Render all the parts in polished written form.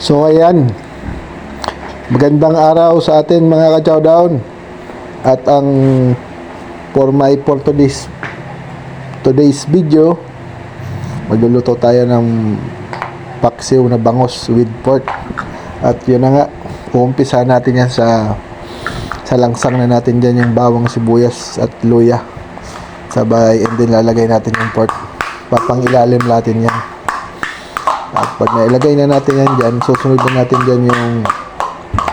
So ayan, magandang araw sa atin mga ka-chowdown. At ang for today's video, magluluto tayo ng paksiw na bangos with pork. At yun na nga, uumpisa natin yan sa langsang na natin dyan yung bawang, sibuyas at luya. Sabay, and then lalagay natin yung pork. Papangilalim natin yan. At pag nailagay na natin yan dyan, susunod na natin dyan yung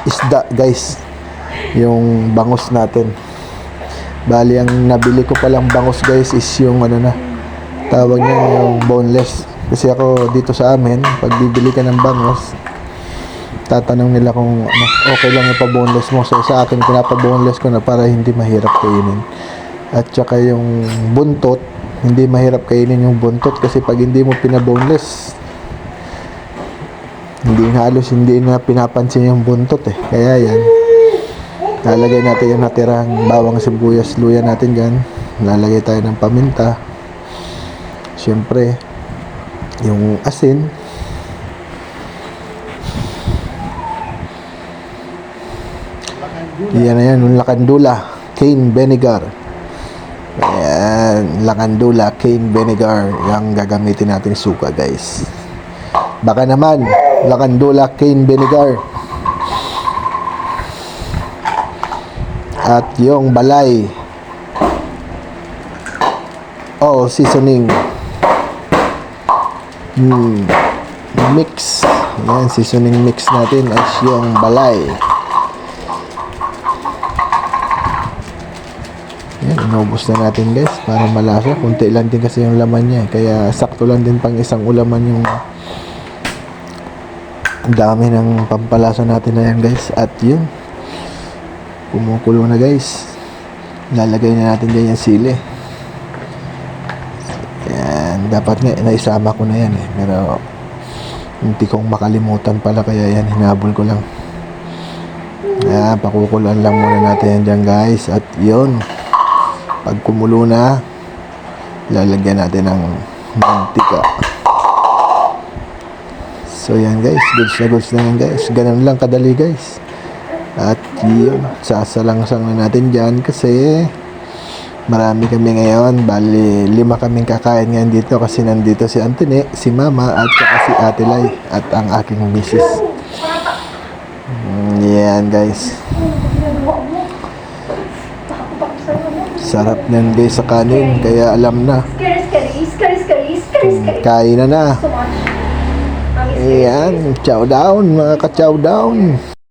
isda, guys. Yung bangus natin. Bali, ang nabili ko palang bangus, guys, is yung tawag niya yung boneless. Kasi ako dito sa amin, pag bibili ka ng bangus, tatanong nila kung okay lang ipa-boneless mo. So sa akin, pinapa-boneless ko na para hindi mahirap kainin. At saka yung buntot, hindi mahirap kainin yung buntot kasi pag hindi mo pina-boneless, hindi na pinapansin yung buntot eh. Kaya yan, lalagay natin yung natirang bawang, sibuyas, luya natin dyan. Lalagay tayo ng paminta, syempre yung asin, yan na yan, yung lakandula cane vinegar. Ayan, lakandula cane vinegar yung gagamitin natin suka, guys. Baka naman lakandula cane vinegar. At yung balay seasoning mix. Yan, seasoning mix natin as yung balay. Yan, inubos na natin, guys, para malasa. Kunti lang din kasi yung laman niya, kaya sakto lang din pang isang ulaman yung dami ng pampalasa natin na yan, guys. At yun, kumukulo na, guys. Lalagay na natin dyan yung sili. Yan, dapat nga naisama ko na yan eh, pero hindi kong makalimutan pala, kaya yan, hinabol ko lang. Yan, pakukulan lang muna natin yan dyan, guys. At yun, pag kumulo na, lalagyan natin ng mantika. So yan, guys, goods na yan, guys. Ganun lang kadali, guys. At yun, sasalangsang na natin dyan kasi marami kami ngayon. Bali, 5 kaming kakain ngayon dito kasi nandito si Antone, si Mama, at saka si Ate Lai at ang aking misis. Yan, guys. Sarap niyan, guys, sa kanin, kaya alam na. Kain na. Ayan, chow down, mga ka-chow down.